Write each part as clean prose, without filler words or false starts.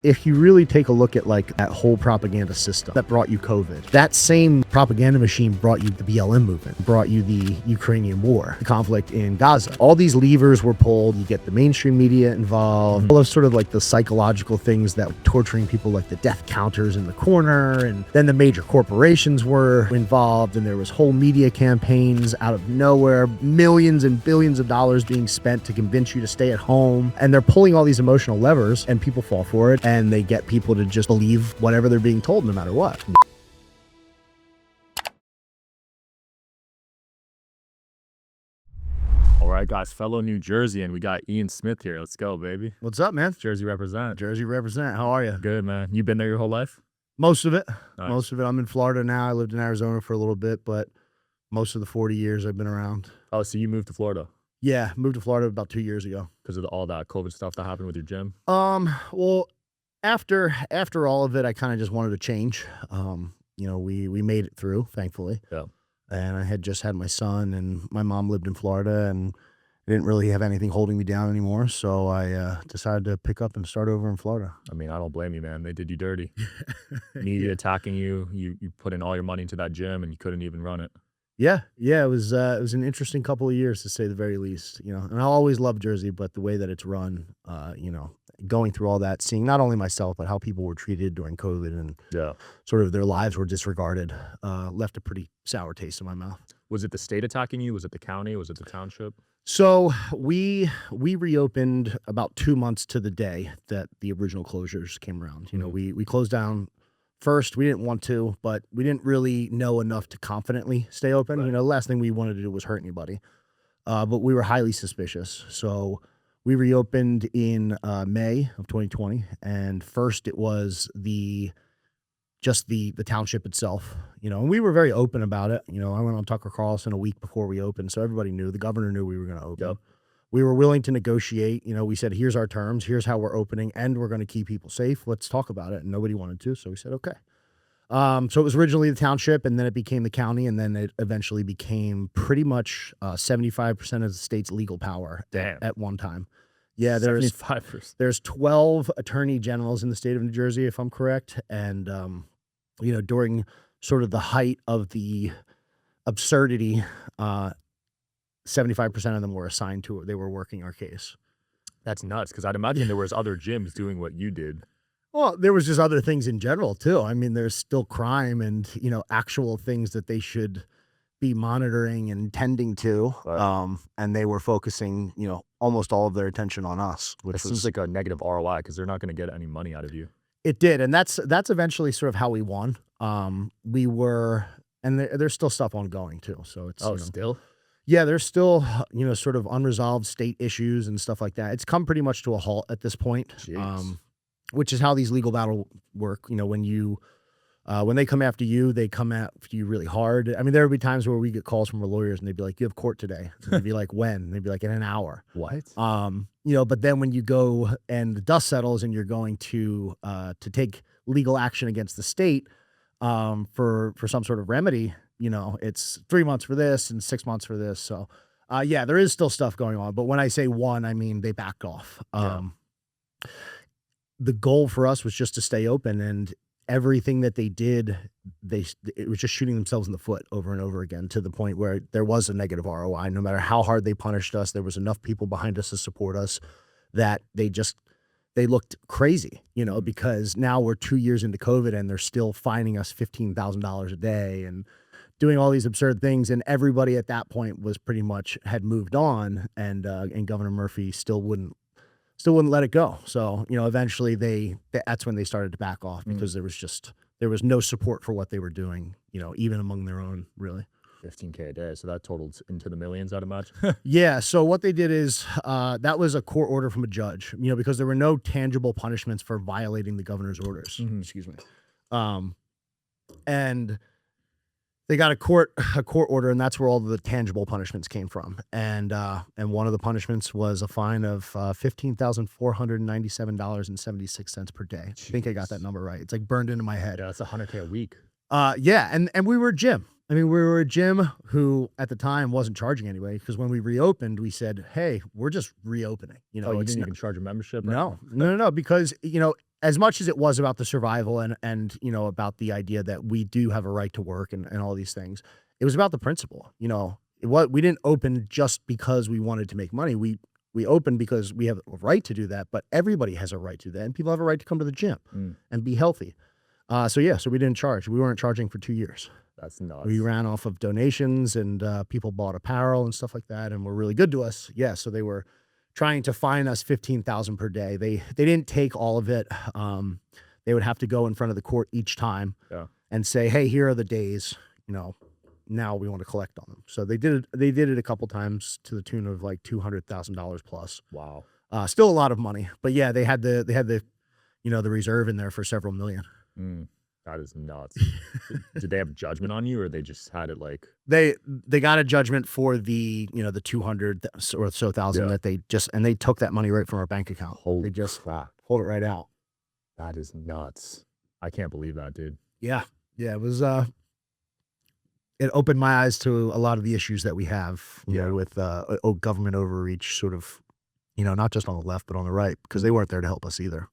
If you really take a look at like that whole propaganda system that brought you COVID, that same propaganda machine brought you the BLM movement, brought you the Ukrainian war, the conflict in Gaza. All these levers were pulled. You get the mainstream media involved, all of sort of like the psychological things that were torturing people, like the death counters in the corner. And then the major corporations were involved, and there was whole media campaigns out of nowhere, millions and billions of dollars being spent to convince you to stay at home. And they're pulling all these emotional levers, and people fall for it. And they get people to just believe whatever they're being told, no matter what. All right, guys, fellow New Jersey, and we got Ian Smith here. Let's go, baby. What's up, man? Jersey represent. Jersey represent. How are you? Good, man. You been there your whole life? Most of it. Nice. Most of it. I'm in Florida now. I lived in Arizona for a little bit, but most of the 40 years I've been around. Oh, so you moved to Florida Yeah, moved to Florida about 2 years ago. because of all that COVID stuff that happened with your gym? Well, after all of it, I kind of just wanted to change. We made it through, thankfully. Yeah. And I had just had my son, and my mom lived in Florida, and I didn't really have anything holding me down anymore. So I decided to pick up and start over in Florida. I mean, I don't blame you, man. They did you dirty. Media attacking you. You put in all your money into that gym, and you couldn't even run it. Yeah, it was an interesting couple of years, to say the very least. And I always loved Jersey, but the way that it's run, going through all that, seeing not only myself but how people were treated during COVID and Yeah. sort of their lives were disregarded, left a pretty sour taste in my mouth. Was it the state attacking you? Was it the county? Was it the township? So we reopened about 2 months to the day that the original closures came around. We closed down first. We didn't want to, but we didn't really know enough to confidently stay open. Right. The last thing we wanted to do was hurt anybody, but we were highly suspicious. So we reopened in May of 2020, and first it was the township itself, and we were very open about it. I went on Tucker Carlson a week before we opened, so everybody knew. The governor knew we were going to open. Yep. We were willing to negotiate. We said, here's our terms, here's how we're opening, and we're going to keep people safe. Let's talk about it. And nobody wanted to, so we said, okay. So it was originally the township, and then it became the county, and then it eventually became pretty much 75% of the state's legal power. Damn. At one time. Yeah, 75%. there's 12 attorney generals in the state of New Jersey, if I'm correct. And, during sort of the height of the absurdity, 75% of them were assigned to it. They were working our case. That's nuts, because I'd imagine there was other gyms doing what you did. Well, there was just other things in general, too. I mean, there's still crime and, actual things that they should be monitoring and tending to. Right. And they were focusing, almost all of their attention on us, It seems like a negative ROI because they're not going to get any money out of you. It did, and that's eventually sort of how we won. We were, and there's still stuff ongoing too. So it's Still? yeah, there's still sort of unresolved state issues and stuff like that. It's come pretty much to a halt at this point, which is how these legal battles work. When they come after you, they come after you really hard. I mean, there would be times where we get calls from our lawyers, and they'd be like, "You have court today." And they'd be like, "When?" And they'd be like, "In an hour." What? But then when you go and the dust settles and you're going to take legal action against the state for some sort of remedy, it's 3 months for this and 6 months for this. So, there is still stuff going on. But when I say one, I mean they backed off. The goal for us was just to stay open, and everything that they did, it was just shooting themselves in the foot over and over again, to the point where there was a negative ROI. No matter how hard they punished us, there was enough people behind us to support us that they looked crazy, because now we're 2 years into COVID and they're still fining us $15,000 a day and doing all these absurd things. And everybody at that point was pretty much had moved on, and Governor Murphy still wouldn't let it go. So, eventually that's when they started to back off, because there was no support for what they were doing, even among their own, really. $15K a day. So that totaled into the millions, I'd imagine. Yeah. So what they did is, that was a court order from a judge, because there were no tangible punishments for violating the governor's orders. Excuse me. And they got a court order, and that's where all the tangible punishments came from. And one of the punishments was a fine of $15,497.76 per day. Jeez. I think I got that number right. It's like burned into my head. Yeah, that's $100K a week. And we were a gym. I mean, we were a gym who at the time wasn't charging anyway, because when we reopened, we said, hey, we're just reopening. You didn't even charge a membership? No, because, as much as it was about the survival and you know, about the idea that we do have a right to work and all these things, it was about the principle. You know, we didn't open just because we wanted to make money. We opened because we have a right to do that, but everybody has a right to that, and people have a right to come to the gym and be healthy. So yeah, so we didn't charge. We weren't charging for 2 years. That's nuts. We ran off of donations, and people bought apparel and stuff like that, and were really good to us. Yeah, so they were trying to fine us $15,000 per day. They didn't take all of it. They would have to go in front of the court each time and say, "Hey, here are the days. You know, now we want to collect on them." So they did it. They did it a couple times to the tune of like $200,000 plus. Wow. Still a lot of money, but yeah, they had the you know, the reserve in there for several million. That is nuts. Did they have judgment on you, or they just had it like They got a judgment for the, you know, the 200 or so thousand that they took that money right from our bank account. Holy they just crap. pulled it right out. That is nuts. I can't believe that, dude. Yeah. Yeah. It was, it opened my eyes to a lot of the issues that we have, you know, with, government overreach, sort of, you know, not just on the left, but on the right, because they weren't there to help us either.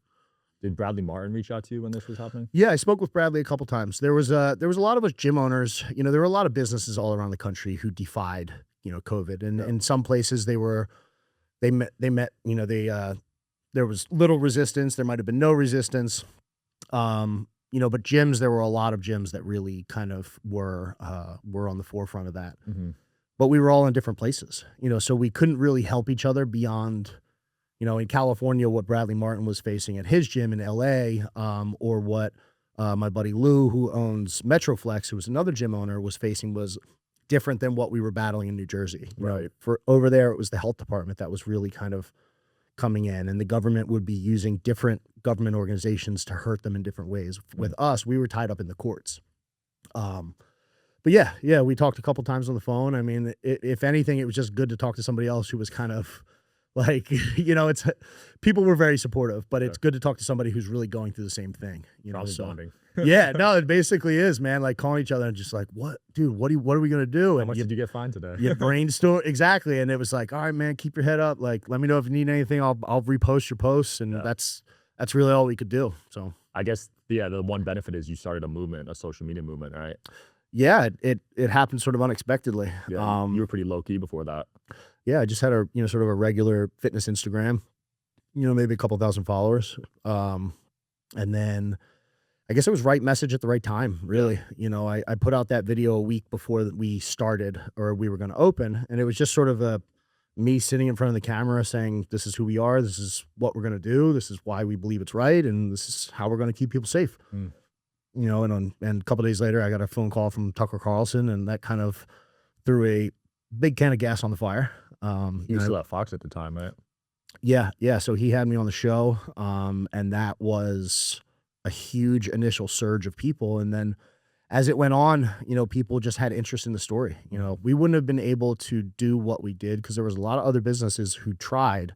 Did Bradley Martin reach out to you when this was happening? Yeah, I spoke with Bradley a couple times. There was a lot of us gym owners. You know, there were a lot of businesses all around the country who defied, you know, COVID, and in some places they met. You know, there was little resistance. There might have been no resistance. You know, but gyms, there were a lot of gyms that really kind of were on the forefront of that. But we were all in different places. You know, so we couldn't really help each other beyond. You know, in California, what Bradley Martin was facing at his gym in LA, or what my buddy Lou, who owns Metroflex, who was another gym owner, was facing was different than what we were battling in New Jersey. You know, for over there, it was the health department that was really kind of coming in, and the government would be using different government organizations to hurt them in different ways. With us, we were tied up in the courts. But yeah, we talked a couple times on the phone. I mean, if anything, it was just good to talk to somebody else who was kind of like, you know, people were very supportive, but it's good to talk to somebody who's really going through the same thing, you know. So yeah, no, it basically is, man, like calling each other and just like, what, dude, what are we going to do? And how much did you get fined today? You brainstorm. Exactly. And it was like, all right, man, keep your head up. Like, let me know if you need anything. I'll repost your posts. And that's really all we could do. So I guess, the one benefit is you started a movement, a social media movement, right? Yeah, it happened sort of unexpectedly. Yeah, you were pretty low key before that. Yeah, I just had sort of a regular fitness Instagram, you know, maybe a couple thousand followers. And then I guess it was right message at the right time, really. You know, I put out that video a week before we started, or we were going to open, and it was just sort of me sitting in front of the camera saying, this is who we are, this is what we're going to do, this is why we believe it's right, and this is how we're going to keep people safe. You know, and a couple of days later, I got a phone call from Tucker Carlson, and that kind of threw a big can of gas on the fire. You were still at Fox at the time, right? Yeah. So he had me on the show, and that was a huge initial surge of people. And then as it went on, you know, people just had interest in the story. You know, we wouldn't have been able to do what we did because there was a lot of other businesses who tried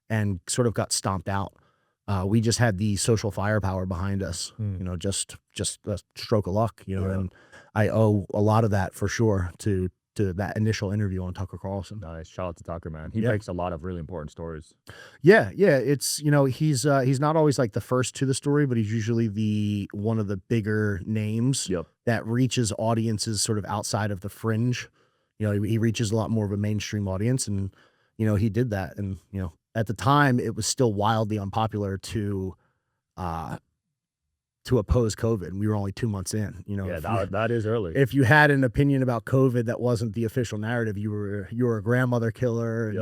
and sort of got stomped out. We just had the social firepower behind us, you know, just a stroke of luck, you know, and I owe a lot of that for sure to that initial interview on Tucker Carlson. Nice. Shout out to Tucker, man. He breaks a lot of really important stories. Yeah. It's, you know, he's not always like the first to the story, but he's usually one of the bigger names that reaches audiences sort of outside of the fringe. You know, he reaches a lot more of a mainstream audience, and, you know, he did that. And, you know, at the time it was still wildly unpopular to oppose COVID. We were only 2 months in, you know. Yeah, that is early. If you had an opinion about COVID that wasn't the official narrative, you were a grandmother killer, and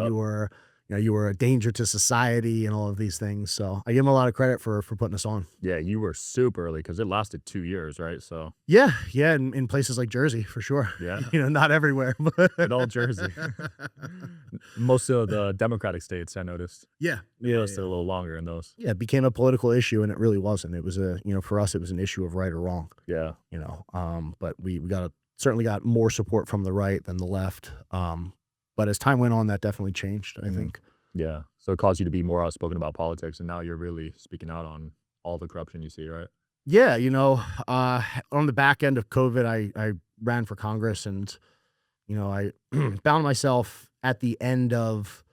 you were a danger to society and all of these things. So I give him a lot of credit for putting us on. Yeah, you were super early because it lasted 2 years, right? So yeah, in places like Jersey for sure. Yeah, you know, not everywhere, but all Jersey. Most of the Democratic states, I noticed. Yeah, it was still a little longer in those. Yeah, it became a political issue, and it really wasn't. It was for us, it was an issue of right or wrong. Yeah, you know, but we certainly got more support from the right than the left. But as time went on, that definitely changed, I think. Yeah. So it caused you to be more outspoken about politics, and now you're really speaking out on all the corruption you see, right? Yeah. You know, on the back end of COVID, I ran for Congress, and, you know, I found myself at the end of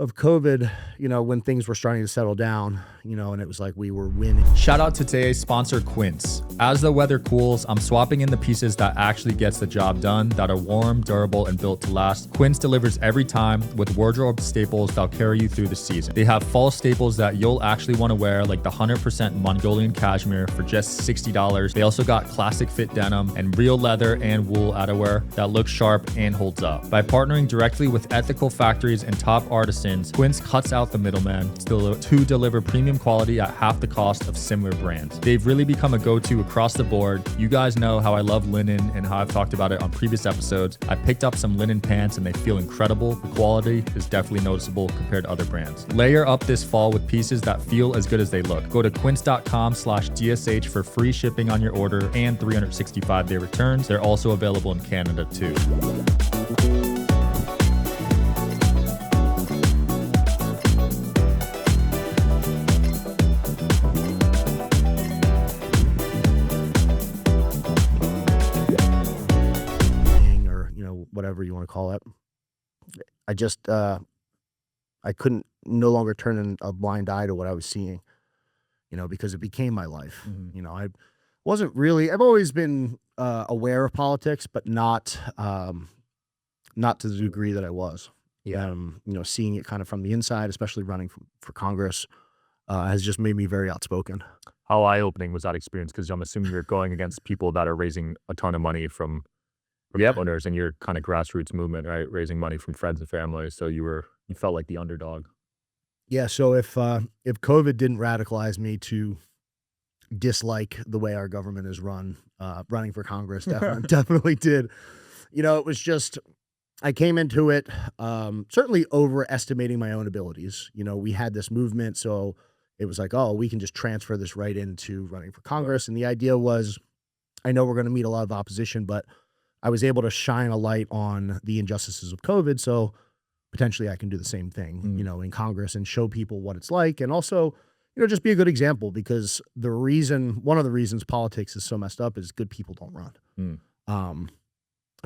of COVID, when things were starting to settle down, and it was like we were winning. Shout out to today's sponsor, Quince. As the weather cools, I'm swapping in the pieces that actually gets the job done, that are warm, durable, and built to last. Quince delivers every time with wardrobe staples that'll carry you through the season. They have fall staples that you'll actually want to wear, like the 100% Mongolian cashmere for just $60. They also got classic fit denim and real leather and wool outerwear that looks sharp and holds up. By partnering directly with ethical factories and top artisans, Quince cuts out the middleman to deliver premium quality at half the cost of similar brands. They've really become a go-to across the board. You guys know how I love linen and how I've talked about it on previous episodes. I picked up some linen pants and they feel incredible. The quality is definitely noticeable compared to other brands. Layer up this fall with pieces that feel as good as they look. Go to quince.com/DSH for free shipping on your order and 365-day returns. They're also available in Canada too. Whatever you want to call it. I just, I couldn't no longer turn a blind eye to what I was seeing, because it became my life. I wasn't really, I've always been aware of politics, but not to the degree that I was. Yeah. Seeing it kind of from the inside, especially running for Congress, has just made me very outspoken. How eye-opening was that experience? Because I'm assuming you're going against people that are raising a ton of money from owners and your kind of grassroots movement, right? Raising money from friends and family. So you felt like the underdog. Yeah. So if COVID didn't radicalize me to dislike the way our government is run, running for Congress definitely did. It was just, I came into it certainly overestimating my own abilities. We had this movement, so it was like, oh, we can just transfer this right into running for Congress. And the idea was, I know we're going to meet a lot of opposition, but I was able to shine a light on the injustices of COVID, so potentially I can do the same thing, in Congress and show people what it's like, and also, just be a good example, because one of the reasons politics is so messed up is good people don't run.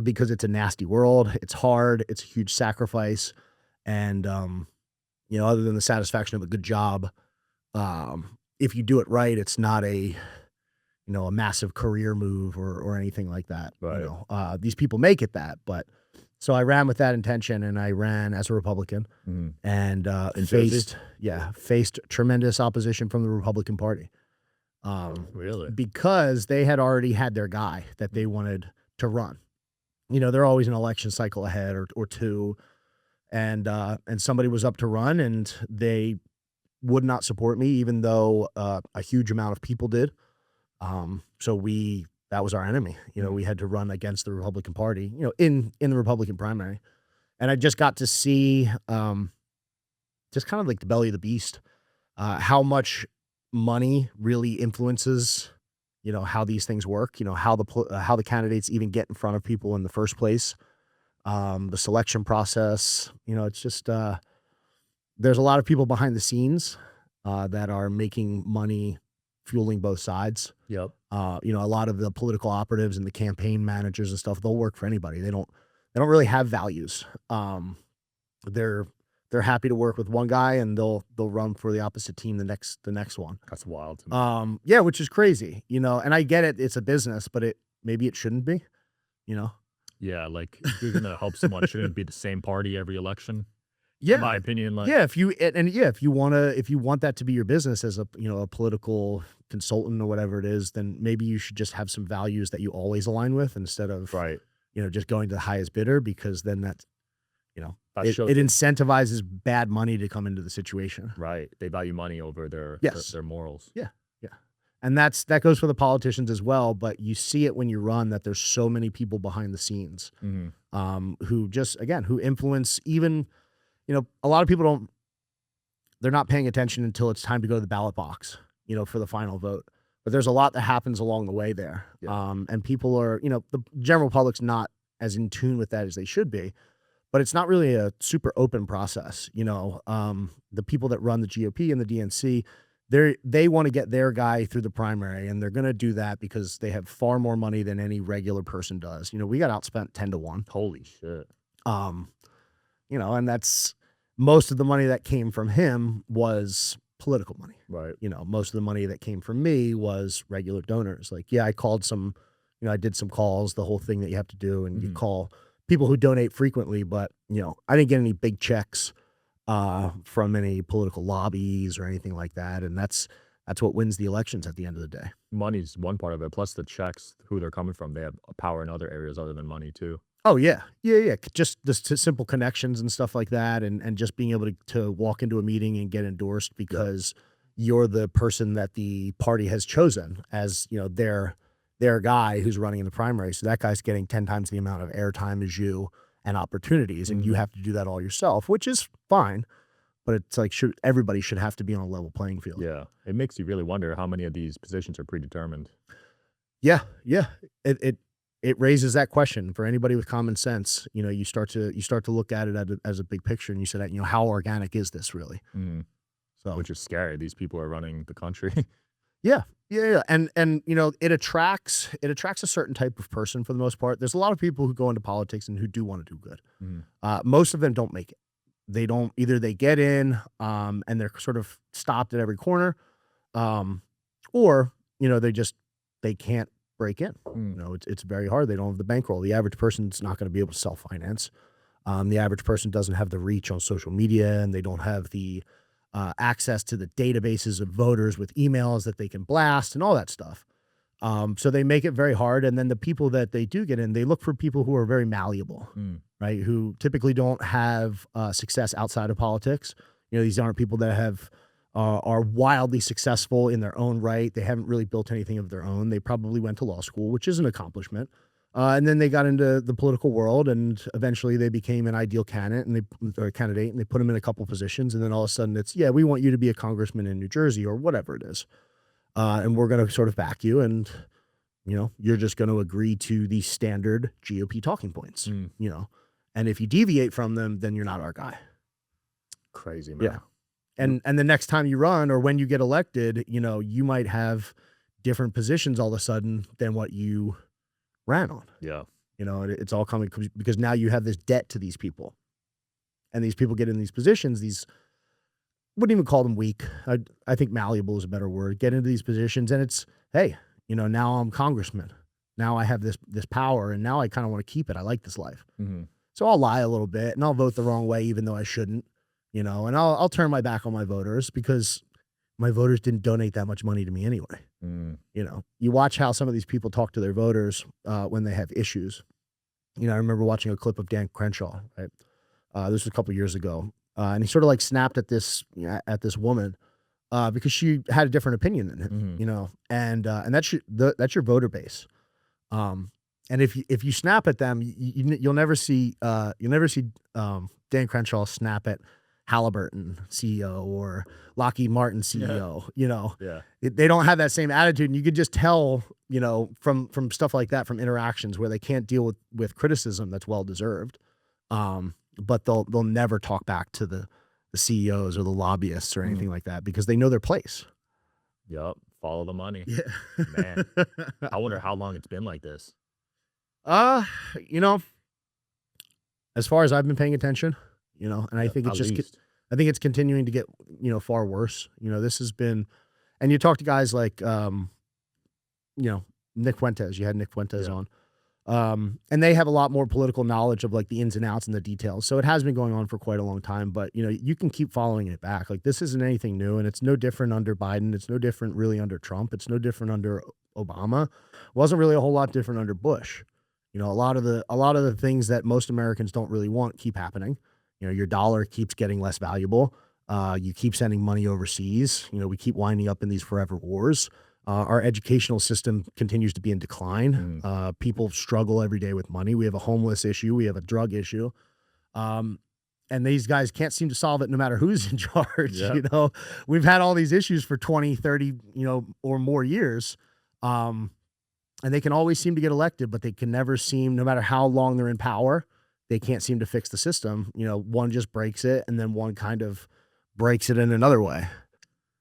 Because it's a nasty world, it's hard, it's a huge sacrifice, and other than the satisfaction of a good job, if you do it right, it's not a massive career move or anything like that. Right. These people make it that, but so I ran with that intention, and I ran as a Republican, and faced tremendous opposition from the Republican Party. Really? Because they had already had their guy that they wanted to run. They're always an election cycle ahead or two, and somebody was up to run, and they would not support me, even though a huge amount of people did. So that was our enemy. We had to run against the Republican Party, in the Republican primary. And I just got to see, just kind of like the belly of the beast, how much money really influences, how these things work, how the candidates even get in front of people in the first place. The selection process, it's just, there's a lot of people behind the scenes, that are making money fueling both sides. Yep. A lot of the political operatives and the campaign managers and stuff, they'll work for anybody. They don't really have values. They're happy to work with one guy, and they'll run for the opposite team the next one. That's wild to me. Yeah, which is crazy, and I get it, it's a business, but maybe it shouldn't be, Yeah, like if you're gonna help someone, shouldn't it be the same party every election? Yeah. In my opinion, like if you want that to be your business as a political consultant or whatever it is, then maybe you should just have some values that you always align with, instead of right. Just going to the highest bidder, because then that's That it shows incentivizes bad money to come into the situation. right. They value money over their morals. Yeah. And that goes for the politicians as well, but you see it when you run, that there's so many people behind the scenes, who just, again, who influence even, a lot of people they're not paying attention until it's time to go to the ballot box, for the final vote. But there's a lot that happens along the way there. Yeah. And people are, the general public's not as in tune with that as they should be, but it's not really a super open process. The people that run the GOP and the DNC, they want to get their guy through the primary, and they're going to do that because they have far more money than any regular person does. We got outspent 10 to 1. Holy shit. And that's most of the money that came from him was political money. Right. Most of the money that came from me was regular donors. Like, yeah, I called some, I did some calls, the whole thing that you have to do, and you call people who donate frequently, but I didn't get any big checks from any political lobbies or anything like that. And that's what wins the elections at the end of the day. Money's one part of it, plus the checks, who they're coming from. They have power in other areas other than money too. Oh yeah. Yeah. Just the simple connections and stuff like that. And just being able to walk into a meeting and get endorsed because you're the person that the party has chosen as, their guy who's running in the primary. So that guy's getting 10 times the amount of airtime as you and opportunities. And you have to do that all yourself, which is fine. But it's like, everybody should have to be on a level playing field. Yeah. It makes you really wonder how many of these positions are predetermined. Yeah. It raises that question for anybody with common sense. You start to look at it as a big picture, and you said, how organic is this really? So, which is scary. These people are running the country. Yeah. And it attracts a certain type of person for the most part. There's a lot of people who go into politics and who do want to do good. Most of them don't make it. They don't, either they get in, and they're sort of stopped at every corner, or, they can't break in. It's very hard. They don't have the bankroll. The average person's not going to be able to self-finance. The average person doesn't have the reach on social media, and they don't have the access to the databases of voters with emails that they can blast and all that stuff. So they make it very hard. And then the people that they do get in, they look for people who are very malleable, right? Who typically don't have success outside of politics. These aren't people that are wildly successful in their own right. They haven't really built anything of their own. They probably went to law school, which is an accomplishment. And then they got into the political world, and eventually they became an ideal candidate, and they put them in a couple positions, and then all of a sudden it's, we want you to be a congressman in New Jersey or whatever it is, and we're going to sort of back you, and you're just going to agree to the standard GOP talking points, and if you deviate from them, then you're not our guy. Crazy, man. Yeah, and the next time you run or when you get elected, you might have different positions all of a sudden than what you ran on. Yeah. It's all coming because now you have this debt to these people, and these people get in these positions. These, wouldn't even call them weak. I think malleable is a better word. Get into these positions, and it's, hey, now I'm congressman. Now I have this power, and now I kind of want to keep it. I like this life. So I'll lie a little bit, and I'll vote the wrong way, even though I shouldn't, and I'll turn my back on my voters because my voters didn't donate that much money to me anyway. You watch how some of these people talk to their voters when they have issues. I remember watching a clip of Dan Crenshaw, right? This was a couple years ago. And he sort of like snapped at this woman because she had a different opinion than him, and that's your voter base. And if you snap at them, you'll never see Dan Crenshaw snap at Halliburton CEO or Lockheed Martin CEO. They don't have that same attitude, and you could just tell, from stuff like that, from interactions where they can't deal with criticism that's well deserved. But they'll never talk back to the CEOs or the lobbyists or anything like that because they know their place. Yep. Follow the money. Yeah. Man, I wonder how long it's been like this. As far as I've been paying attention, and I think it's I think it's continuing to get, far worse. This has been, and you talk to guys like, Nick Fuentes. You had Nick Fuentes on. And they have a lot more political knowledge of like the ins and outs and the details. So it has been going on for quite a long time, but you can keep following it back. Like, this isn't anything new, and it's no different under Biden. It's no different really under Trump. It's no different under Obama. It wasn't really a whole lot different under Bush. A lot of the things that most Americans don't really want keep happening. Your dollar keeps getting less valuable. You keep sending money overseas. We keep winding up in these forever wars. Our educational system continues to be in decline. People struggle every day with money. We have a homeless issue. We have a drug issue. And these guys can't seem to solve it no matter who's in charge. Yeah. We've had all these issues for 20, 30, or more years. And they can always seem to get elected, but they can never seem, no matter how long they're in power, they can't seem to fix the system. One just breaks it, and then one kind of breaks it in another way.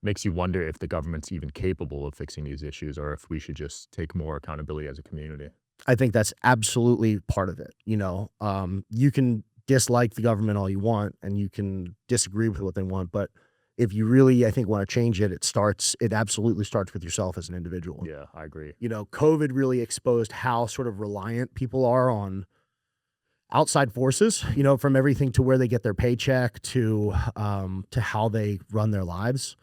Makes you wonder if the government's even capable of fixing these issues, or if we should just take more accountability as a community. I think that's absolutely part of it. You can dislike the government all you want, and you can disagree with what they want, but if you really, I think, want to change it, it absolutely starts with yourself as an individual. Yeah, I agree. You know, COVID really exposed how sort of reliant people are on outside forces, you know, from everything to where they get their paycheck to how they run their lives,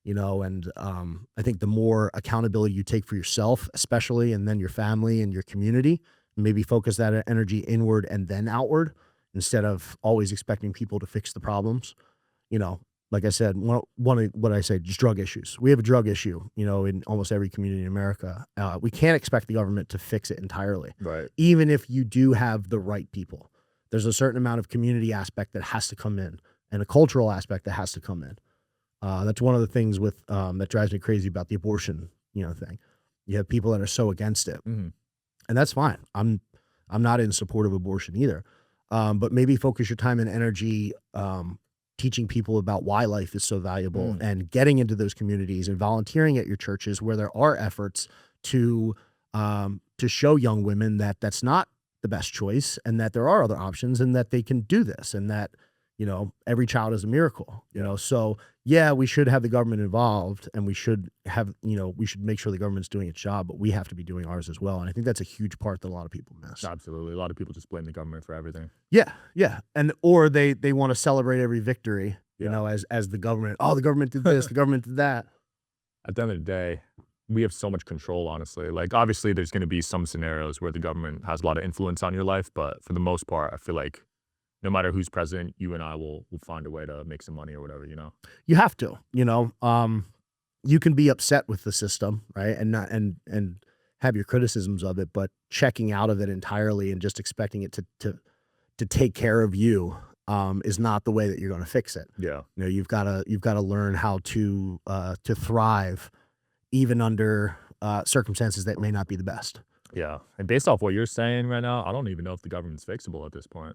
you know, and I think the more accountability you take for yourself, especially, and then your family and your community, maybe focus that energy inward and then outward instead of always expecting people to fix the problems. You know, like I said, one of what I say, just drug issues. We have a drug issue, you know, in almost every community in America. We can't expect the government to fix it entirely, Right. even if you do have the right people. There's a certain amount of community aspect that has to come in and a cultural aspect that has to come in. That's one of the things with that drives me crazy about the abortion, you know, thing. You have people that are so against it, Mhm. and that's fine. I'm not in support of abortion either, but maybe focus your time and energy teaching people about why life is so valuable and getting into those communities and volunteering at your churches where there are efforts to show young women that that's not the best choice and that there are other options and that they can do this and that, you know, every child is a miracle, you know? So yeah, we should have the government involved and we should have, you know, we should make sure the government's doing its job, but we have to be doing ours as well. And I think that's a huge part that a lot of people miss. Absolutely. A lot of people just blame the government for everything. Yeah, yeah, and or they want to celebrate every victory, you Yeah. know, as the government. Oh, the government did this, the government did that. At the end of the day, we have so much control, honestly. Like, obviously, there's going to be some scenarios where the government has a lot of influence on your life, but for the most part, I feel like no matter who's president, you and I will find a way to make some money or whatever, you know? You have to, you know. You can be upset with the system, right, and not and have your criticisms of it, but checking out of it entirely and just expecting it to take care of you is not the way that you're going to fix it. Yeah. You know, you've got to learn how to thrive even under circumstances that may not be the best. Yeah. And based off what you're saying right now, I don't even know if the government's fixable at this point.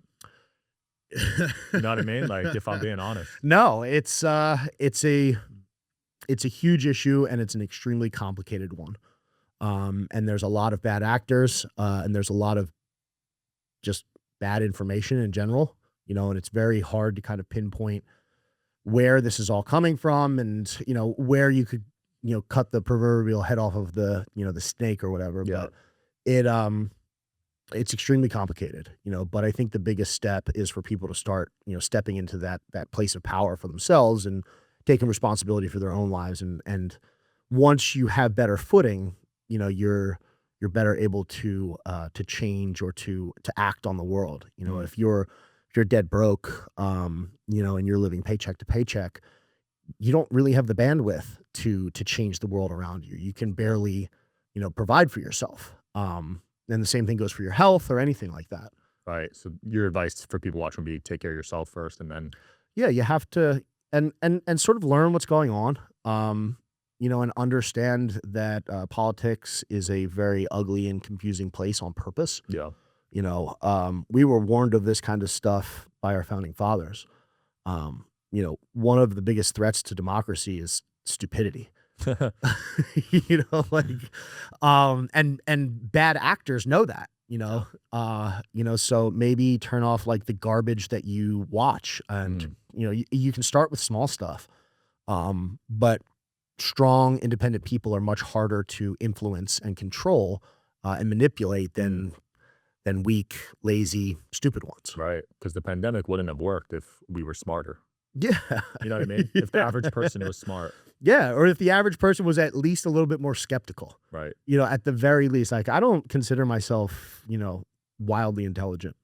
You know what I mean? Like, if I'm being honest. No, it's a huge issue and it's an extremely complicated one. And there's a lot of bad actors, and there's a lot of just bad information in general, you know, and it's very hard to kind of pinpoint where this is all coming from and, you know, where you could, you know, cut the proverbial head off of the, you know, the snake or whatever. Yeah. But it's extremely complicated, you know, but I think the biggest step is for people to start, you know, stepping into that place of power for themselves and taking responsibility for their own lives. And once you have better footing, you know, you're better able to change or to act on the world. You know, if you're dead broke, you know, and you're living paycheck to paycheck, you don't really have the bandwidth to change the world around you. You can barely, you know, provide for yourself. And the same thing goes for your health or anything like that. Right. So your advice for people watching would be take care of yourself first and then. Yeah, you have to and sort of learn what's going on. You know, and understand that politics is a very ugly and confusing place on purpose. Yeah. You know, we were warned of this kind of stuff by our founding fathers. You know, one of the biggest threats to democracy is stupidity. You know, like, and bad actors know that, you know, so maybe turn off like the garbage that you watch and, you know, you can start with small stuff. But strong, independent people are much harder to influence and control, and manipulate than weak, lazy, stupid ones. Right. Because the pandemic wouldn't have worked if we were smarter. Yeah. You know what I mean? If the average person was smart. Yeah, or if the average person was at least a little bit more skeptical. Right. You know, at the very least, like I don't consider myself, you know, wildly intelligent.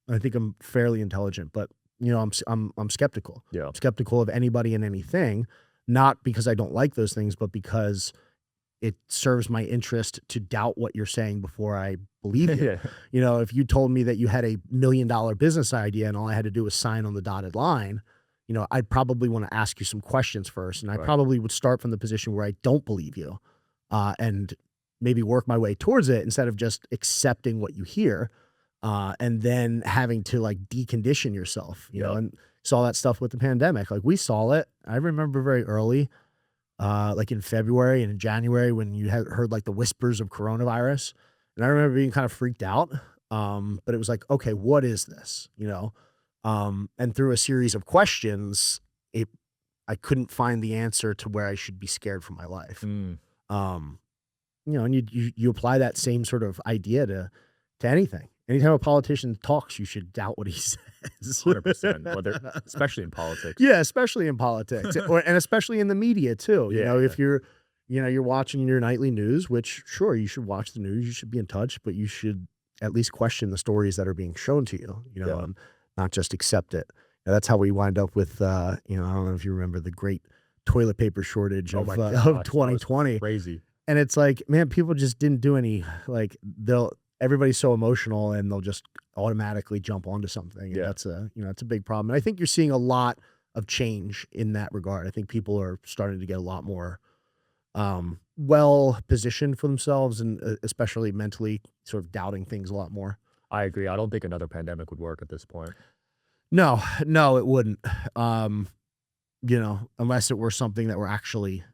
I think I'm fairly intelligent, but you know, I'm skeptical. Yeah. I'm skeptical of anybody and anything, not because I don't like those things, but because it serves my interest to doubt what you're saying before I believe you. Yeah. You know, if you told me that you had $1 million business idea and all I had to do was sign on the dotted line, you know, I'd probably want to ask you some questions first. And I probably would start from the position where I don't believe you, and maybe work my way towards it instead of just accepting what you hear, and then having to like decondition yourself, you know, and saw that stuff with the pandemic. Like we saw it. I remember very early, like in February and in January when you had heard like the whispers of coronavirus. And I remember being kind of freaked out. But it was like, okay, what is this? You know, And through a series of questions, I couldn't find the answer to where I should be scared for my life. Mm, Um, and you apply that same sort of idea to anything. Anytime a politician talks, you should doubt what he says. 100%. Whether, especially in politics. Yeah, especially in politics, and especially in the media too. Yeah, If you're watching your nightly news, which sure you should watch the news, you should be in touch, but you should at least question the stories that are being shown to you. Yeah. And not just accept it. And that's how we wind up with I don't know if you remember the great toilet paper shortage Oh my of gosh, that was 2020. crazy. And it's like, man, people just didn't do any, like everybody's so emotional and they'll just automatically jump onto something. And Yeah. that's it's a big problem. And I think you're seeing a lot of change in that regard. I think people are starting to get a lot more well positioned for themselves, and especially mentally sort of doubting things a lot more. I agree. I don't think another pandemic would work at this point. No, it wouldn't. Unless it were something that were actually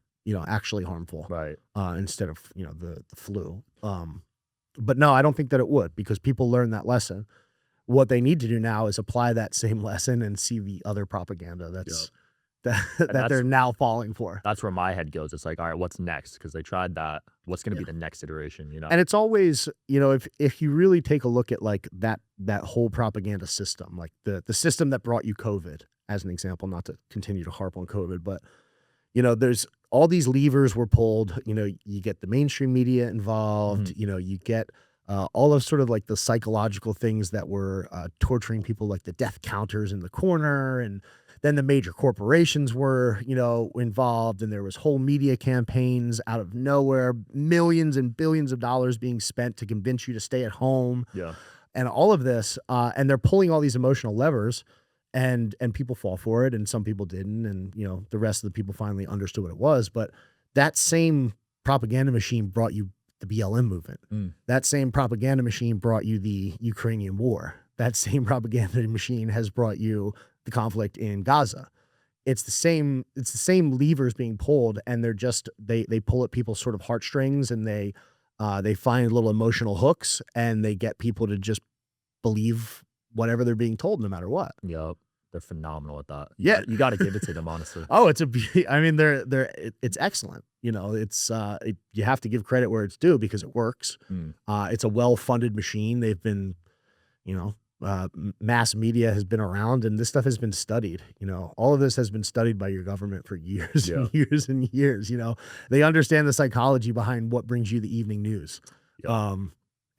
harmful. Right. Instead of, the flu. But no, I don't think that it would, because people learn that lesson. What they need to do now is apply that same lesson and see the other propaganda that they're now falling for. That's where my head goes. It's like, all right, what's next? Because they tried that. What's going to be the next iteration? And it's always, if you really take a look at like that whole propaganda system, like the system that brought you COVID, as an example, not to continue to harp on COVID, but there's all these levers were pulled. You get the mainstream media involved. You get all of sort of like the psychological things that were torturing people, like the death counters in the corner, and then the major corporations were, involved, and there was whole media campaigns out of nowhere, millions and billions of dollars being spent to convince you to stay at home. Yeah. And all of this, and they're pulling all these emotional levers, and people fall for it, and some people didn't, and the rest of the people finally understood what it was. But that same propaganda machine brought you the BLM movement. That same propaganda machine brought you the Ukrainian war. That same propaganda machine has brought you the conflict in Gaza. It's the same levers being pulled, and they're just they pull at people's sort of heartstrings, and they find little emotional hooks, and they get people to just believe whatever they're being told, no matter what. Yep. They're phenomenal at that. Yeah. You got to give it to them, honestly. Oh, it's excellent. You have to give credit where it's due, because it works. It's a well-funded machine. They've been, mass media has been around, and this stuff has been studied. All of this has been studied by your government for years and years and years. They understand the psychology behind what brings you the evening news. Yep.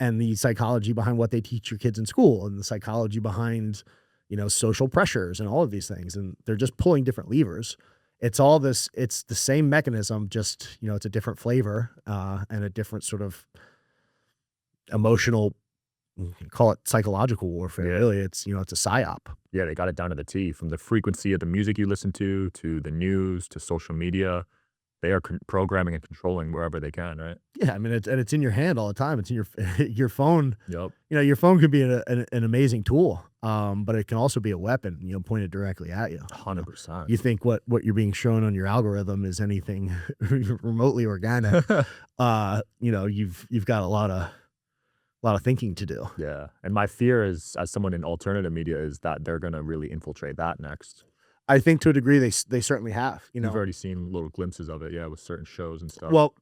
And the psychology behind what they teach your kids in school, and the psychology behind, social pressures and all of these things. And they're just pulling different levers. It's the same mechanism, just, it's a different flavor, and a different sort of emotional, call it psychological warfare. Yeah. Really. It's a psyop. Yeah, they got it down to the T, from the frequency of the music you listen to the news, to social media. They are programming and controlling wherever they can, right? Yeah. I mean, it's in your hand all the time. It's in your phone. Yep. Your phone could be an amazing tool, but it can also be a weapon, pointed directly at you. 100%. You think what you're being shown on your algorithm is anything remotely organic. You've got a lot of thinking to do. Yeah. And my fear is, as someone in alternative media, is that they're going to really infiltrate that next. I think to a degree they certainly have. You've already seen little glimpses of it, with certain shows and stuff. Well,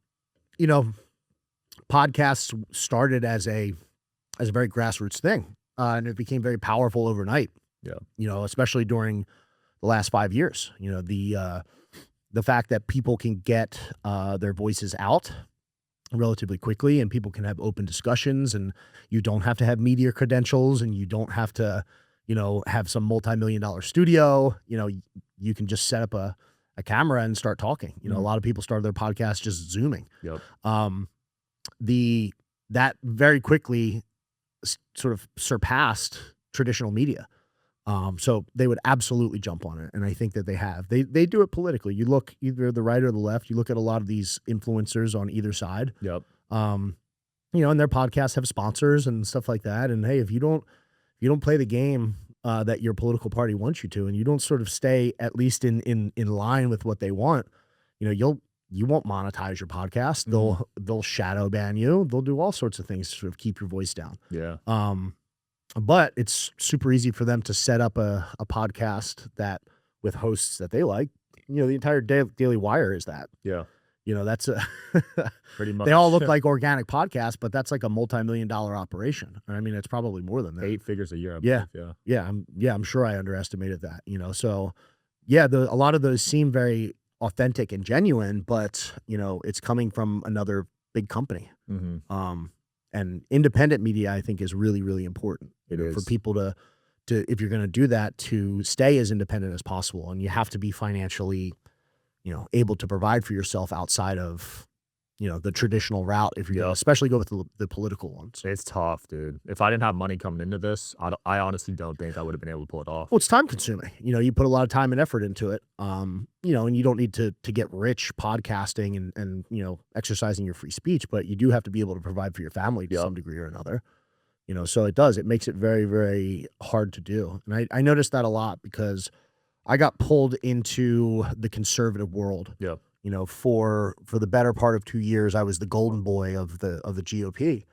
podcasts started as a very grassroots thing, and it became very powerful overnight. Yeah. Especially during the last 5 years. The fact that people can get their voices out relatively quickly, and people can have open discussions, and you don't have to have media credentials, and you don't have to have some multi-million-dollar studio. You can just set up a camera and start talking. A lot of people started their podcast just Zooming. Yep. That very quickly sort of surpassed traditional media. So they would absolutely jump on it. And I think that they have. They do it politically. You look either the right or the left, you look at a lot of these influencers on either side. Yep. And their podcasts have sponsors and stuff like that. And hey, if you don't play the game that your political party wants you to, and you don't sort of stay at least in line with what they want, you won't monetize your podcast. They'll shadow ban you. They'll do all sorts of things to sort of keep your voice down. Yeah. But it's super easy for them to set up a podcast that with hosts that they like. The entire Daily Wire is that. Yeah. That's a Pretty much. they all look like organic podcasts, but that's like a multi-million-dollar operation. I mean, it's probably more than that. 8 figures a year, I Yeah. believe. Yeah. I'm sure I underestimated that. So yeah, a lot of those seem very authentic and genuine, but it's coming from another big company. Mm-hmm. And independent media, I think, is really, really important. It for is. people to if you're going to do that, to stay as independent as possible, and you have to be financially, able to provide for yourself outside of, the traditional route. If you're going to especially go with the political ones. It's tough, dude. If I didn't have money coming into this, I honestly don't think I would have been able to pull it off. Well, it's time consuming. You put a lot of time and effort into it. And you don't need to get rich podcasting and exercising your free speech, but you do have to be able to provide for your family to some degree or another. So it makes it very, very hard to do. And I noticed that a lot because I got pulled into the conservative world. Yeah. For the better part of 2 years, I was the golden boy of the GOP.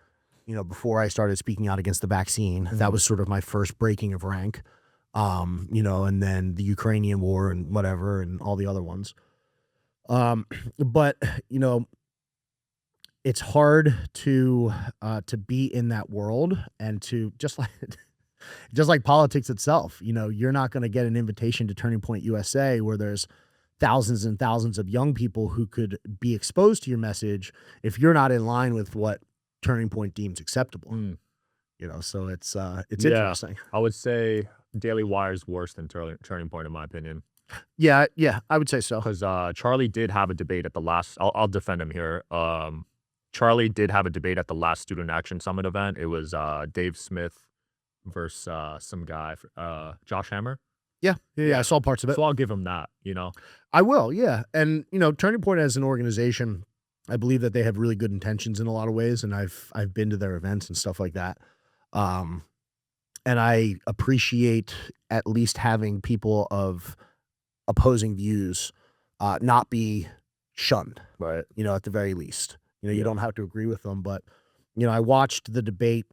Before I started speaking out against the vaccine, that was sort of my first breaking of rank. And then the Ukrainian war and whatever, and all the other ones. But it's hard to be in that world and to just like politics itself. You're not going to get an invitation to Turning Point USA where there's thousands and thousands of young people who could be exposed to your message if you're not in line with what Turning Point deems acceptable. So it's interesting. I would say Daily Wire's worse than Turning Point, in my opinion. Yeah, I would say so. Because Charlie did have a debate at the last. I'll defend him here. Charlie did have a debate at the last Student Action Summit event. It was Dave Smith versus some guy, Josh Hammer. Yeah, I saw parts of it. So I'll give him that. I will. Yeah, and Turning Point as an organization, I believe that they have really good intentions in a lot of ways, and I've been to their events and stuff like that. And I appreciate at least having people of opposing views not be shunned, right? At the very least. You don't have to agree with them, but I watched the debate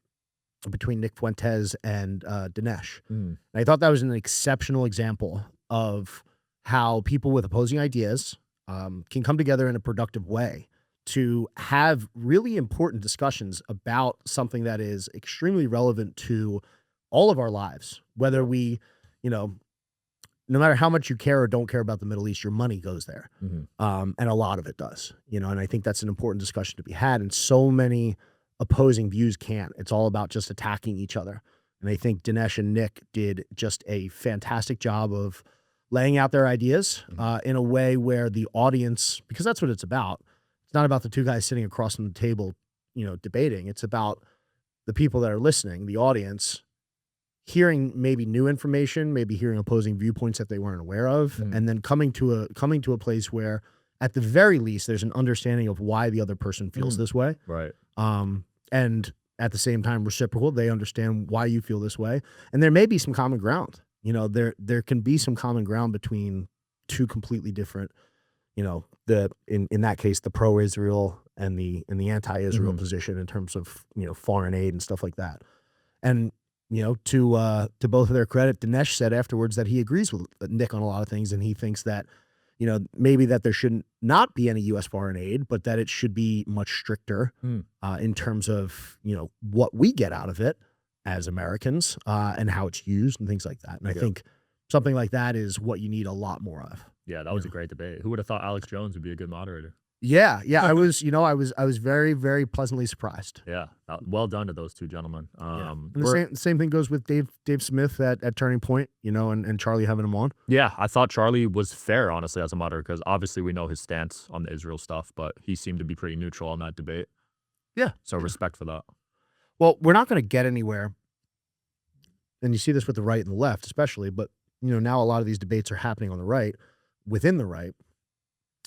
between Nick Fuentes and Dinesh. And I thought that was an exceptional example of how people with opposing ideas can come together in a productive way to have really important discussions about something that is extremely relevant to all of our lives, whether we, no matter how much you care or don't care about the Middle East, your money goes there. And a lot of it does, and I think that's an important discussion to be had. And so many opposing views can't. It's all about just attacking each other. And I think Dinesh and Nick did just a fantastic job of laying out their ideas in a way where the audience, because that's what it's about. It's not about the two guys sitting across from the table, debating. It's about the people that are listening, the audience, hearing maybe new information, maybe hearing opposing viewpoints that they weren't aware of, and then coming to a place where, at the very least, there's an understanding of why the other person feels this way. Right. And at the same time, reciprocal, they understand why you feel this way. And there may be some common ground. There can be some common ground between two completely different, in that case, the pro-Israel and the anti-Israel position in terms of, foreign aid and stuff like that. And to both of their credit, Dinesh said afterwards that he agrees with Nick on a lot of things, and he thinks that, maybe that there should not be any U.S. foreign aid, but that it should be much stricter in terms of, what we get out of it as Americans and how it's used and things like that. And I think something like that is what you need a lot more of. Yeah, that was a great debate. Who would have thought Alex Jones would be a good moderator? Yeah. I was, I was very, very pleasantly surprised. Yeah, well done to those two gentlemen. And the same thing goes with Dave Smith at Turning Point, and Charlie having him on. Yeah, I thought Charlie was fair, honestly, as a moderator, because obviously we know his stance on the Israel stuff, but he seemed to be pretty neutral on that debate. Yeah. So respect for that. Well, we're not going to get anywhere, and you see this with the right and the left especially, but, now a lot of these debates are happening on the right, within the right.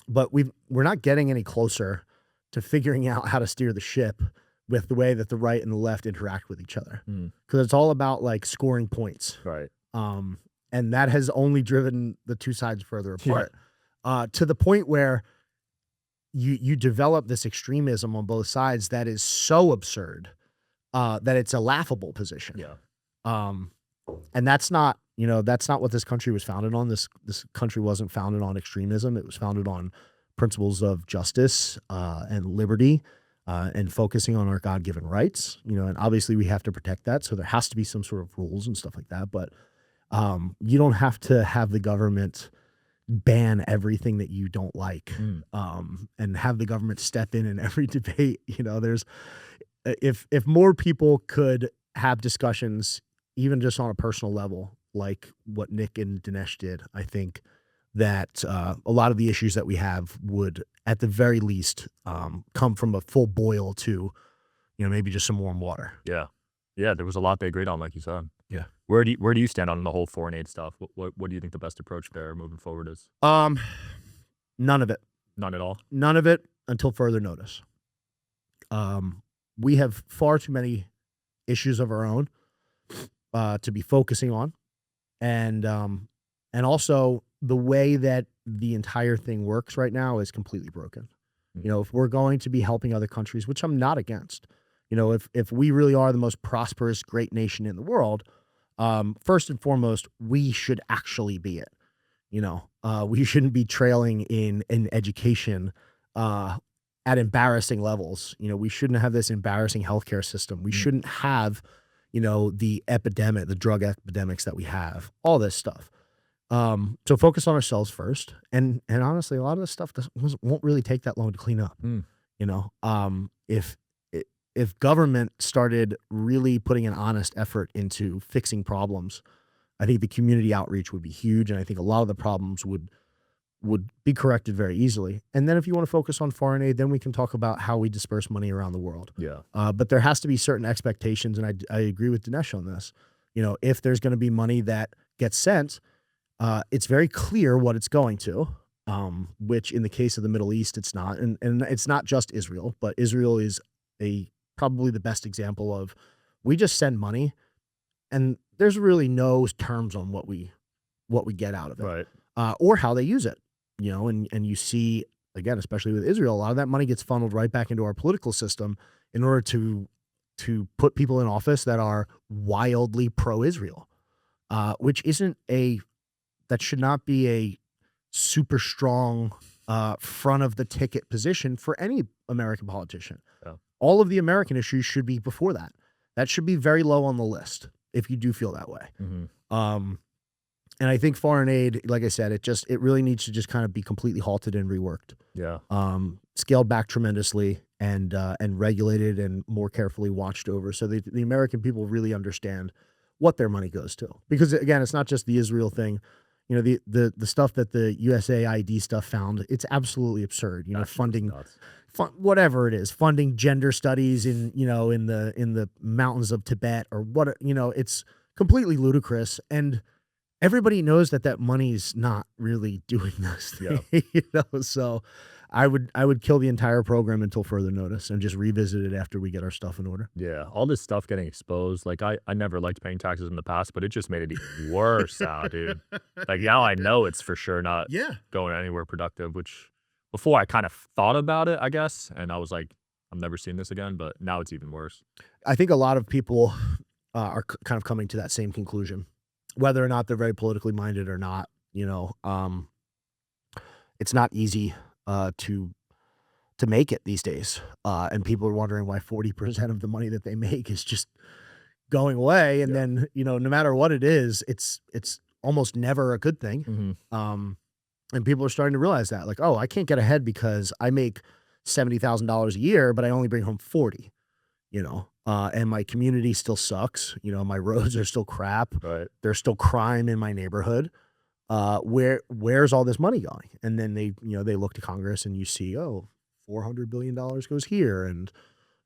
But we're not getting any closer to figuring out how to steer the ship with the way that the right and the left interact with each other. Because it's all about like scoring points. Right. And that has only driven the two sides further apart. To the point where you develop this extremism on both sides that is so absurd that it's a laughable position. Yeah. And that's not, you know, that's not what this country was founded on. This country wasn't founded on extremism. It was founded on principles of justice and liberty and focusing on our God-given rights. You know, and obviously we have to protect that. So there has to be some sort of rules and stuff like that. But you don't have to have the government ban everything that you don't like and have the government step in every debate. You know, there's if more people could have discussions, even just on a personal level, like what Nick and Dinesh did, I think that a lot of the issues that we have would, at the very least, come from a full boil to, you know, maybe just some warm water. Yeah. Yeah, there was a lot they agreed on, like you said. Yeah. Where do you stand on the whole foreign aid stuff? What do you think the best approach there moving forward is? None of it. None at all? None of it until further notice. We have far too many issues of our own to be focusing on. And also the way that the entire thing works right now is completely broken. You know, if we're going to be helping other countries, which I'm not against, you know, if we really are the most prosperous, great nation in the world, first and foremost, we should actually be it. You know, we shouldn't be trailing in education at embarrassing levels. You know, we shouldn't have this embarrassing healthcare system. We shouldn't have, you know, the drug epidemics that we have, all this stuff. So focus on ourselves first. And honestly, a lot of this stuff won't really take that long to clean up. You know, if government started really putting an honest effort into fixing problems, I think the community outreach would be huge. And I think a lot of the problems would be corrected very easily. And then if you want to focus on foreign aid, then we can talk about how we disperse money around the world. Yeah. But there has to be certain expectations. And I agree with Dinesh on this. You know, if there's going to be money that gets sent, it's very clear what it's going to, which in the case of the Middle East, it's not. And it's not just Israel, but Israel is probably the best example of, we just send money and there's really no terms on what we get out of it, Right. or how they use it, you know, and you see, again, especially with Israel, a lot of that money gets funneled right back into our political system in order to put people in office that are wildly pro-Israel, which that should not be a super strong front of the ticket position for any American politician. Yeah. All of the American issues should be before that. That should be very low on the list if you do feel that way. And I think foreign aid, like I said, it really needs to just kind of be completely halted and reworked. Yeah. Scaled back tremendously and regulated and more carefully watched over, so the American people really understand what their money goes to. Because again, it's not just the Israel thing. You know, the stuff that the USAID stuff found, it's absolutely absurd. You know, funding whatever it is, funding gender studies in the mountains of Tibet or what, you know, it's completely ludicrous. And everybody knows that money's not really doing this thing. Yeah. You know, so I would kill the entire program until further notice and just revisit it after we get our stuff in order. Yeah. All this stuff getting exposed. Like I never liked paying taxes in the past, but it just made it even worse out, dude. Like now I know it's for sure not going anywhere productive, which before I kind of thought about it, I guess. And I was like, I'm never seeing this again, but now it's even worse. I think a lot of people are kind of coming to that same conclusion, whether or not they're very politically minded or not. You know, it's not easy to make it these days. And people are wondering why 40% of the money that they make is just going away. And then, you know, no matter what it is, it's almost never a good thing. And people are starting to realize that, like, oh, I can't get ahead because I make $70,000 a year, but I only bring home 40, you know, and my community still sucks. You know, my roads are still crap. Right. There's still crime in my neighborhood. Where's all this money going? And then they look to Congress and you see, oh, $400 billion goes here. And,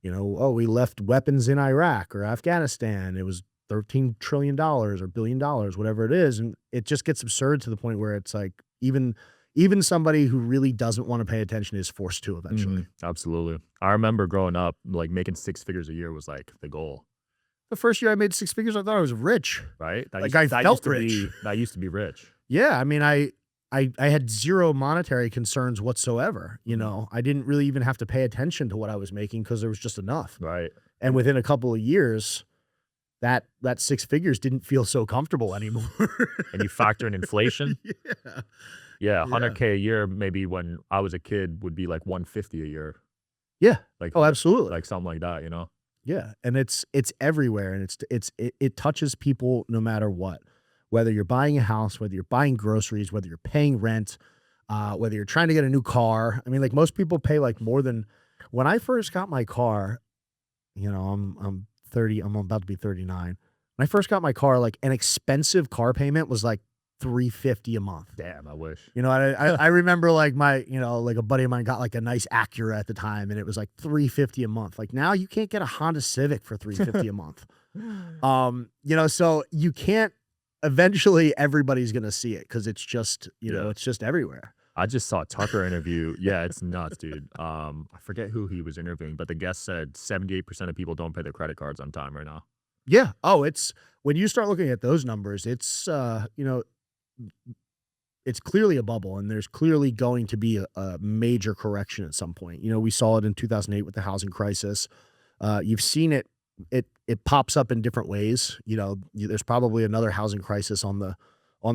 you know, oh, we left weapons in Iraq or Afghanistan. It was $13 trillion or $1 billion, whatever it is. And it just gets absurd to the point where it's like, even somebody who really doesn't want to pay attention is forced to eventually. Absolutely. I remember growing up, like making 6 figures a year was like the goal. The first year I made 6 figures, I thought I was rich. Right? I felt rich. That used to be rich. Yeah. I mean, I had zero monetary concerns whatsoever. You know, I didn't really even have to pay attention to what I was making because there was just enough. Right. And within a couple of years, that six figures didn't feel so comfortable anymore. And you factor in inflation. Yeah. Yeah, Yeah. 100K a year, maybe when I was a kid would be like 150 a year, Yeah. like Oh, absolutely. like something like that, you know? Yeah, and it's everywhere, and it touches people no matter what. Whether you're buying a house, whether you're buying groceries, whether you're paying rent, whether you're trying to get a new car. I mean, like, most people pay, like, more than when I first got my car, I'm 30, I'm about to be 39. When I first got my car, like, an expensive car payment was, like, 350 a month. Damn, I wish. I remember, like, like, a buddy of mine got, like, a nice Acura at the time, and it was, like, 350 a month. Like, now you can't get a Honda Civic for 350 a month. So you can't eventually everybody's gonna see it because it's just, Yeah. it's just everywhere. I just saw a Tucker interview. Yeah, it's nuts, dude. I forget who he was interviewing, but the guest said 78% of people don't pay their credit cards on time right now. Yeah. Oh, it's when you start looking at those numbers, it's clearly a bubble, and there's clearly going to be a major correction at some point. We saw it in 2008 with the housing crisis. You've seen it. It pops up in different ways. There's probably another housing crisis on the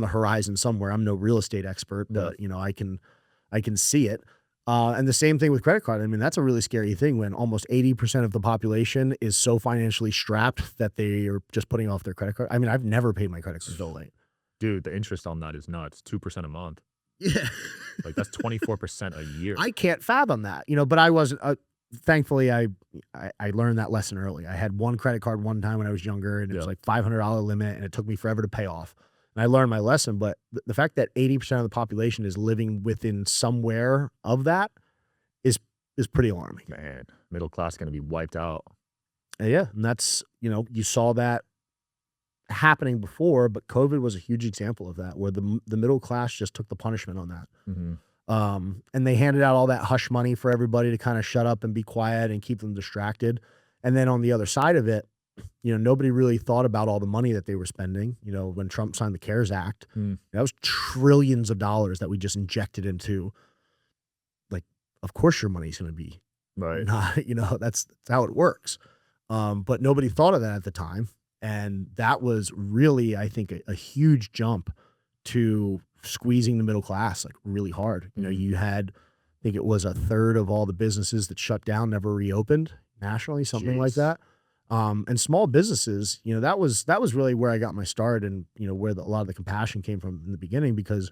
horizon somewhere. I'm no real estate expert, but I can see it. And the same thing with credit card. I mean, that's a really scary thing when almost 80% of the population is so financially strapped that they are just putting off their credit card. I mean, I've never paid my credit card bill late. Dude, the interest on that is nuts. 2% a month. Yeah. Like, that's 24% a year. I can't fathom that, but I wasn't, thankfully I learned that lesson early. I had one credit card one time when I was younger, and it was like $500 limit, and it took me forever to pay off. And I learned my lesson, but the fact that 80% of the population is living within somewhere of that is pretty alarming. Man, middle class going to be wiped out. Yeah, and that's, you saw that happening before, but COVID was a huge example of that, where the middle class just took the punishment on that. And they handed out all that hush money for everybody to kind of shut up and be quiet and keep them distracted. And then on the other side of it, nobody really thought about all the money that they were spending. When Trump signed the CARES Act, that was trillions of dollars that we just injected into, like, of course your money's going to be Right. not, that's how it works. But nobody thought of that at the time. And that was really, I think, a huge jump to squeezing the middle class, like, really hard. You had, I think it was a third of all the businesses that shut down never reopened nationally, something like that. And small businesses, that was really where I got my start, and where a lot of the compassion came from in the beginning, because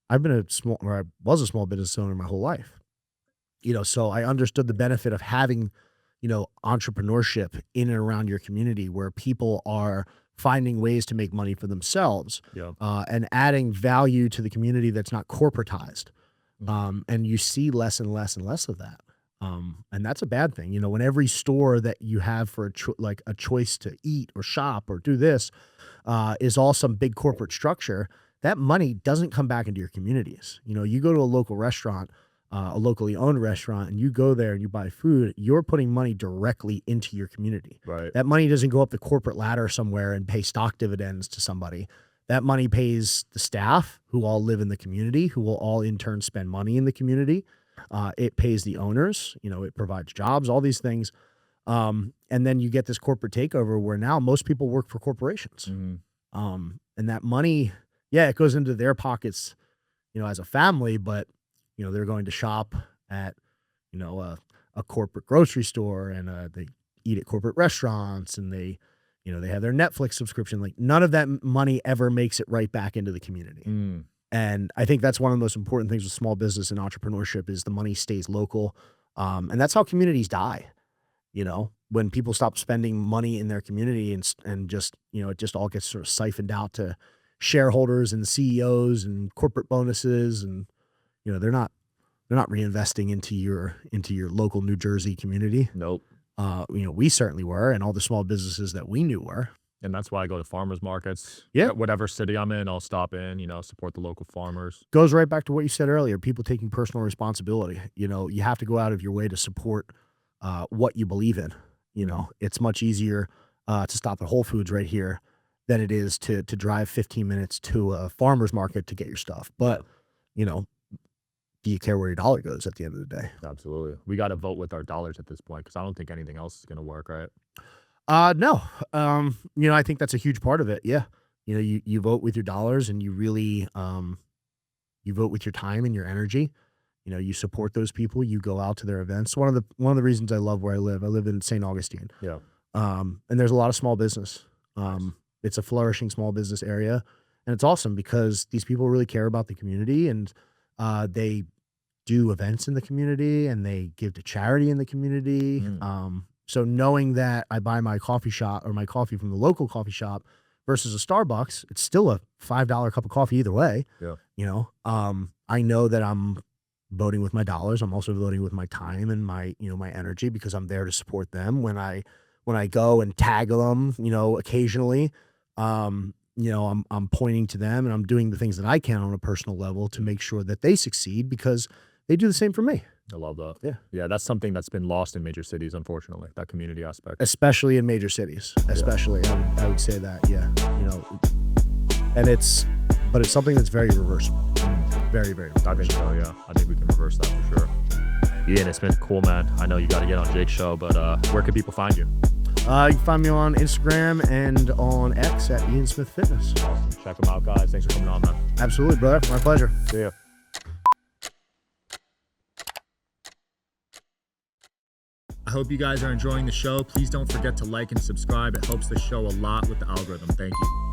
I was a small business owner my whole life. So I understood the benefit of having, entrepreneurship in and around your community, where people are finding ways to make money for themselves, and adding value to the community that's not corporatized. And you see less and less and less of that. And that's a bad thing. When every store that you have for a choice to eat or shop or do this, is all some big corporate structure, that money doesn't come back into your communities. You go to a local restaurant, a locally owned restaurant, and you go there and you buy food, you're putting money directly into your community. Right. That money doesn't go up the corporate ladder somewhere and pay stock dividends to somebody. That money pays the staff who all live in the community, who will all in turn spend money in the community. It pays the owners, it provides jobs, all these things. And then you get this corporate takeover where now most people work for corporations. And that money, it goes into their pockets, as a family, but they're going to shop at, a corporate grocery store, and they eat at corporate restaurants, and they have their Netflix subscription. Like, none of that money ever makes it right back into the community. And I think that's one of the most important things with small business and entrepreneurship is the money stays local. And that's how communities die. When people stop spending money in their community and just, it just all gets sort of siphoned out to shareholders and CEOs and corporate bonuses, and they're not reinvesting into your local New Jersey community. Nope. We certainly were, and all the small businesses that we knew were. And that's why I go to farmers markets. Yeah. Whatever city I'm in, I'll stop in, support the local farmers. Goes right back to what you said earlier, people taking personal responsibility. You have to go out of your way to support what you believe in. It's much easier to stop at Whole Foods right here than it is to drive 15 minutes to a farmer's market to get your stuff. But, do you care where your dollar goes at the end of the day? Absolutely. We got to vote with our dollars at this point, because I don't think anything else is going to work, right? No. I think that's a huge part of it. Yeah. You vote with your dollars and you really, you vote with your time and your energy. You support those people, you go out to their events. One of the reasons I love where I live in St. Augustine. Yeah. And there's a lot of small business. It's a flourishing small business area, and it's awesome because these people really care about the community, and they do events in the community, and they give to charity in the community. So knowing that I buy my coffee shop or my coffee from the local coffee shop versus a Starbucks, it's still a $5 cup of coffee either way. Yeah. I know that I'm voting with my dollars. I'm also voting with my time and my energy because I'm there to support them when I go and tag them, occasionally. I'm pointing to them and I'm doing the things that I can on a personal level to make sure that they succeed because they do the same for me. I love that. Yeah. Yeah, that's something that's been lost in major cities, unfortunately, that community aspect. Especially in major cities. Especially, I would say that, yeah. But it's something that's very reversible. Very, very reversible. I think so, yeah. I think we can reverse that for sure. Ian, it's been cool, man. I know you got to get on Jake's show, but where can people find you? You can find me on Instagram and on X at Ian Smith Fitness. Awesome. Check them out, guys. Thanks for coming on, man. Absolutely, brother. My pleasure. See ya. I hope you guys are enjoying the show. Please don't forget to like and subscribe. It helps the show a lot with the algorithm. Thank you.